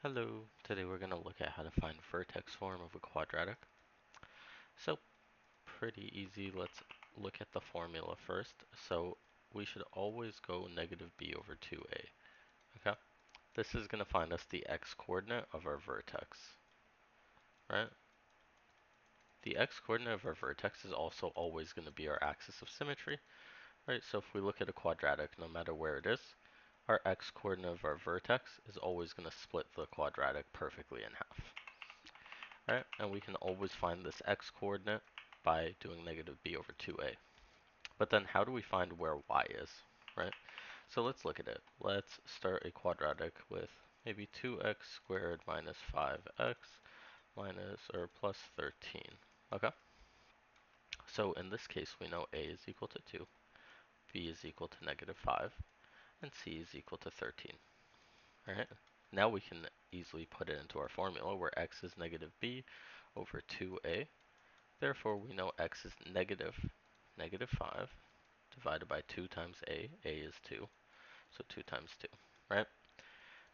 Hello, today we're going to look at how to find vertex form of a quadratic. So, pretty easy. Let's look at the formula first. So, we should always go negative b over 2a. Okay? This is going to find us the x-coordinate of our vertex, right? The x-coordinate of our vertex is also always going to be our axis of symmetry, right? So, if we look at a quadratic, no matter where it is, our x-coordinate of our vertex is always going to split the quadratic perfectly in half. Right, and we can always find this x-coordinate by doing negative b over 2a. But then how do we find where y is, right? So let's look at it. Let's start a quadratic with maybe 2x squared minus 5x minus or plus 13. Okay, so in this case we know a is equal to 2, b is equal to negative 5, and c is equal to 13. Alright, now we can easily put it into our formula where x is negative b over 2a. Therefore, we know x is negative 5 divided by 2 times a. A is 2, so 2 times 2, right?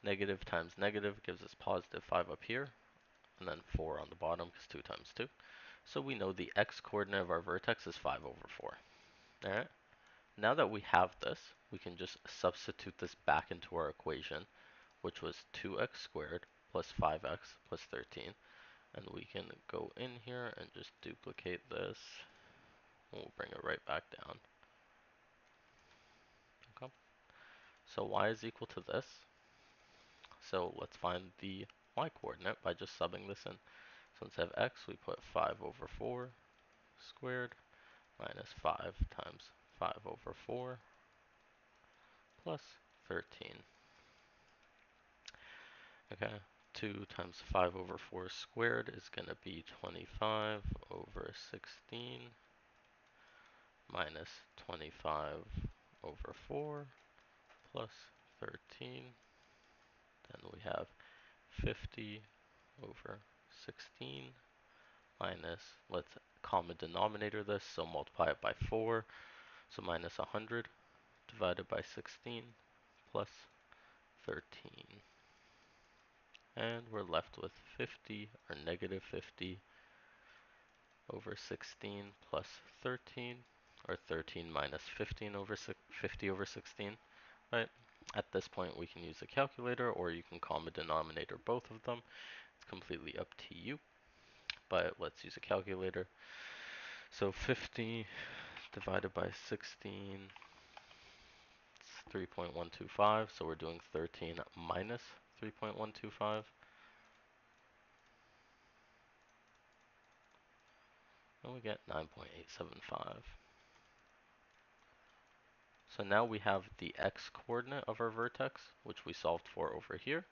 Negative times negative gives us positive 5 up here, and then 4 on the bottom because 2 times 2. So we know the x-coordinate of our vertex is 5 over 4. Alright? Now that we have this, we can just substitute this back into our equation, which was 2x squared plus 5x plus 13. And we can go in here and just duplicate this. We'll bring it right back down. Okay. So y is equal to this. So let's find the y coordinate by just subbing this in. So instead of x, we put 5 over 4 squared minus 5 times 5 over 4 plus 13. Okay, 2 times 5 over 4 squared is going to be 25 over 16 minus 25 over 4 plus 13. Then we have 50 over 16 minus, let's common denominator this, so multiply it by 4, so minus 100 divided by 16 plus 13. And we're left with 50, or negative 50 over 16 plus 13, or 13 minus 15 over 50 over 16, right? At this point, we can use a calculator, or you can common denominator both of them. It's completely up to you, but let's use a calculator. So 50 divided by 16, it's 3.125, so we're doing 13 minus 3.125, and we get 9.875. So now we have the x-coordinate of our vertex, which we solved for over here,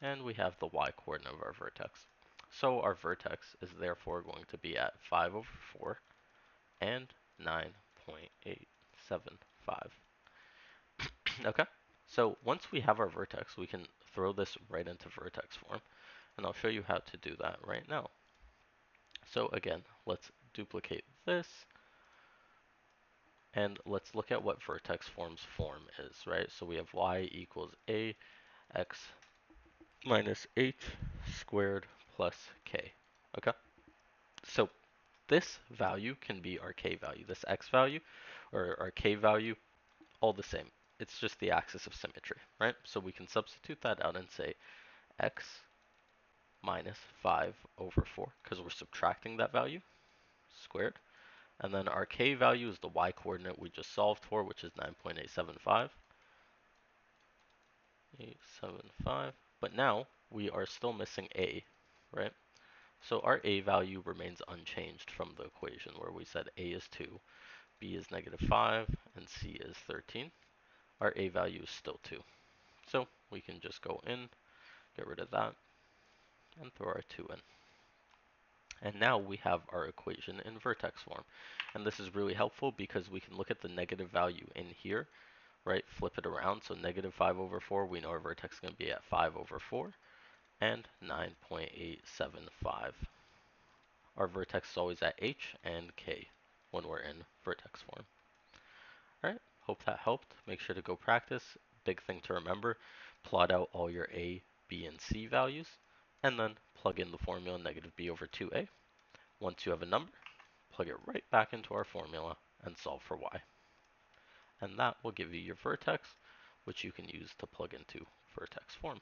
and we have the y-coordinate of our vertex. So our vertex is therefore going to be at 5 over 4 and 9.875. Okay, so once we have our vertex, we can throw this right into vertex form, and I'll show you how to do that right now. So again, let's duplicate this, and let's look at what vertex form's form is, right? So we have y equals a x minus h squared plus k. Okay, so this value can be our k value, this x value, or our k value, all the same. It's just the axis of symmetry, right? So we can substitute that out and say x minus 5 over 4, because we're subtracting that value, squared. And then our k value is the y coordinate we just solved for, which is 9.875. 875. But now we are still missing a, right? So our a value remains unchanged from the equation where we said a is 2, b is negative 5, and c is 13. Our a value is still 2. So we can just go in, get rid of that, and throw our 2 in. And now we have our equation in vertex form. And this is really helpful because we can look at the negative value in here, right? Flip it around. So negative 5 over 4, we know our vertex is going to be at 5 over 4 and 9.875. Our vertex is always at h and k when we're in vertex form. Alright, hope that helped. Make sure to go practice. Big thing to remember, plot out all your a b and c values, and then plug in the formula negative b over 2a. Once you have a number, plug it right back into our formula and solve for y. And that will give you your vertex, which you can use to plug into vertex form.